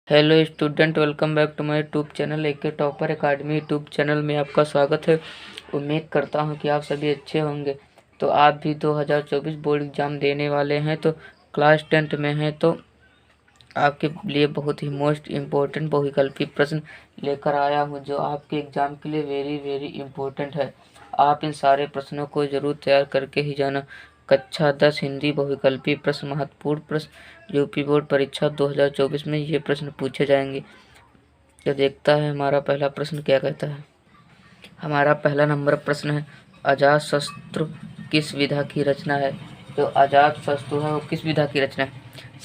Hello student, welcome back to my YouTube channel AK topper academy YouTube channel में आपका स्वागत है। उम्मीद करता हूं कि आप सभी अच्छे होंगे। तो आप भी 2024 बोर्ड एग्ज़ाम देने वाले हैं, तो क्लास 10th में हैं, तो आपके लिए बहुत ही मोस्ट इम्पोर्टेंट बहुविकल्पी प्रश्न लेकर आया हूं, जो आपके एग्ज़ाम के लिए वेरी वेरी इम्पोर्टेंट है। आप इन सारे प्रश्नों को ज़रूर तैयार करके ही जाना। कक्षा 10 हिंदी बहुविकल्पी प्रश्न, महत्वपूर्ण प्रश्न, यूपी बोर्ड परीक्षा 2024 में ये प्रश्न पूछे जाएंगे। तो देखता है हमारा पहला प्रश्न क्या कहता है। हमारा पहला नंबर प्रश्न है, अजातशत्रु किस विधा की रचना है। जो अजातशत्रु है वो किस विधा की रचना है?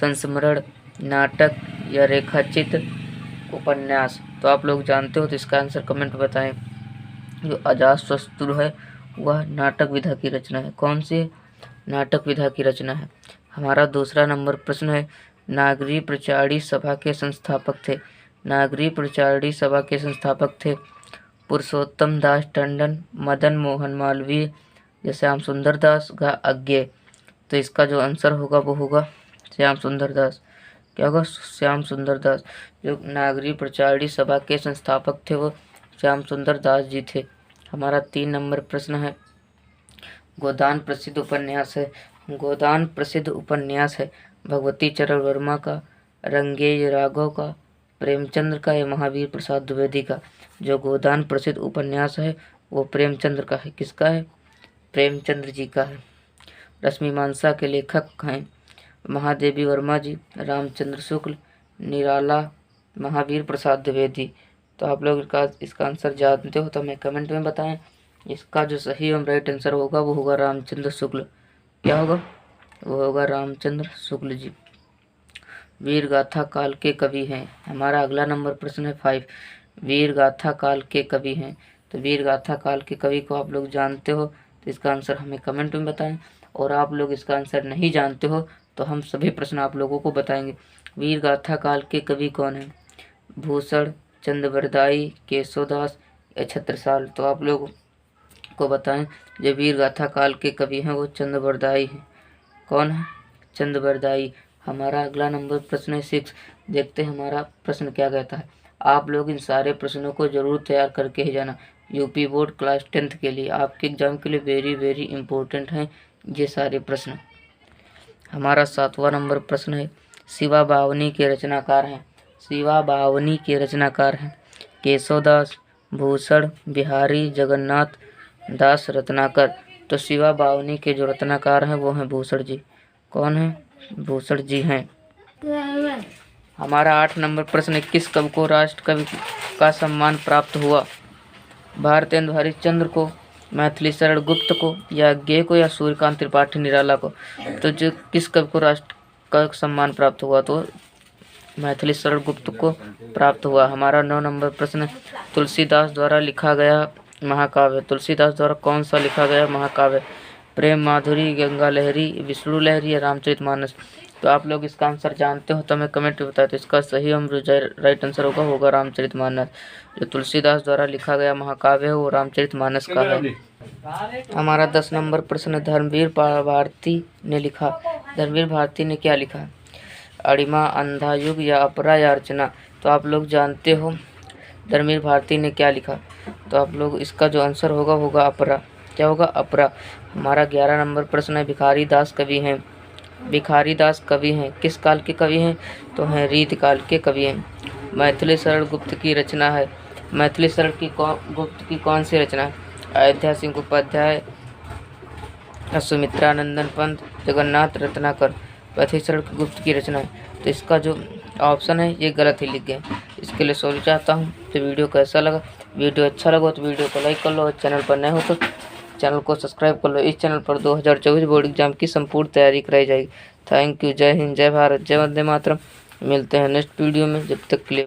संस्मरण, नाटक या रेखाचित्र, उपन्यास। तो आप लोग जानते हो, तो इसका आंसर कमेंट में बताएं। जो अजातशत्रु है वह नाटक विधा की रचना है। कौन सी? नाटक विधा की रचना है। हमारा दूसरा नंबर प्रश्न है, नागरी प्रचारणी सभा के संस्थापक थे। नागरी प्रचारणी सभा के संस्थापक थे पुरुषोत्तम दास टंडन, मदन मोहन मालवीय या श्याम सुंदर दास अज्ञे। तो इसका जो आंसर होगा वो होगा श्याम सुंदर दास। क्या होगा? श्याम सुंदर दास। जो नागरी प्रचारणी सभा के संस्थापक थे वो श्याम सुंदर दास जी थे। हमारा 3 नंबर प्रश्न है, गोदान प्रसिद्ध उपन्यास है। गोदान प्रसिद्ध उपन्यास है भगवती चरण वर्मा का, रंगेय राघव का, प्रेमचंद्र का या महावीर प्रसाद द्विवेदी का। जो गोदान प्रसिद्ध उपन्यास है वो प्रेमचंद्र का है। किसका है? प्रेमचंद्र जी का है। रश्मिमांसा के लेखक हैं महादेवी वर्मा जी, रामचंद्र शुक्ल, निराला, महावीर प्रसाद द्विवेदी। तो आप लोग इसका आंसर जानते हो तो हमें कमेंट में बताएं। इसका जो सही एवं राइट आंसर होगा वो होगा रामचंद्र शुक्ल। क्या होगा? वो होगा रामचंद्र शुक्ल जी। वीर गाथा काल के कवि हैं। हमारा अगला नंबर प्रश्न है 5, वीर गाथा काल के कवि हैं। तो वीर गाथा काल के कवि को आप लोग जानते हो तो इसका आंसर हमें कमेंट में बताएं। और आप लोग इसका आंसर नहीं जानते हो तो हम सभी प्रश्न आप लोगों को बताएंगे। वीर गाथा काल के कवि कौन है? भूषण, चंद्रबरदाई, केशवदास या छत्रसाल। तो आप लोग को बताएं, जो वीर गाथा काल के कवि हैं वो चंद्रबरदाई हैं। कौन है? चंद्रबरदाई। हमारा अगला नंबर प्रश्न है 6। देखते हैं हमारा प्रश्न क्या कहता है। आप लोग इन सारे प्रश्नों को जरूर तैयार करके ही जाना। यूपी बोर्ड क्लास 10th के लिए, आपके एग्जाम के लिए वेरी वेरी इंपॉर्टेंट हैं ये सारे प्रश्न। हमारा 7वां नंबर प्रश्न है, शिवा बावनी के रचनाकार हैं। शिवा बावनी के रचनाकार हैं केशवदास, भूषण, बिहारी, जगन्नाथ दास रत्नाकर। तो शिवा बावनी के जो रत्नाकार हैं वो हैं भूषण जी। कौन है? भूषण जी हैं। हमारा 8 नंबर प्रश्न है, किस कवि को राष्ट्र कवि का सम्मान प्राप्त हुआ? भारतेंदु हरिश्चंद्र को, मैथिली शरण गुप्त को, या अज्ञे को, या सूर्यकांत त्रिपाठी निराला को। तो जो किस कवि को राष्ट्र का सम्मान प्राप्त हुआ? तो मैथिली शरण गुप्त को प्राप्त हुआ। हमारा 9 नंबर प्रश्न है, तुलसीदास द्वारा लिखा गया महाकाव्य। तुलसीदास द्वारा कौन सा लिखा गया महाकाव्य? प्रेम माधुरी, गंगा लहरी, विष्णु लहरी या रामचरितमानस। तो आप लोग इसका आंसर जानते हो तो हमें कमेंट में बताएं। तो इसका सही हम राइट आंसर होगा रामचरितमानस। जो तुलसीदास द्वारा लिखा गया महाकाव्य है वो रामचरितमानस का है। हमारा 10 नंबर प्रश्न, धर्मवीर भारती ने लिखा। धर्मवीर भारती ने क्या लिखा? अणिमा, अंधा युग या अपरा या अर्चना। तो आप लोग जानते हो धर्मवीर भारती ने क्या लिखा। तो आप लोग इसका जो आंसर होगा अपरा। क्या होगा? अपरा। हमारा 11 नंबर प्रश्न है, भिखारी दास कवि हैं। भिखारी दास कवि हैं किस काल के कवि हैं? तो हैं रीत काल के कवि हैं। मैथिली शरण गुप्त की रचना है। मैथिली शरण गुप्त की कौन सी रचना है? अयोध्या सिंह उपाध्याय, सुमित्रानंदन पंत, जगन्नाथ रत्नाकर। मैथिली शरण गुप्त की रचना है। तो इसका जो ऑप्शन है ये गलत ही लिख गए। इसके लिए सॉरी चाहता हूँ। तो वीडियो कैसा लगा? वीडियो अच्छा लगा तो वीडियो को लाइक कर लो, और चैनल पर नए हो तो चैनल को सब्सक्राइब कर लो। इस चैनल पर 2024 बोर्ड एग्जाम की संपूर्ण तैयारी कराई जाएगी। Thank you. जय हिंद, जय भारत, जय वंदे मातरम। मिलते हैं नेक्स्ट वीडियो में। जब तक के लिए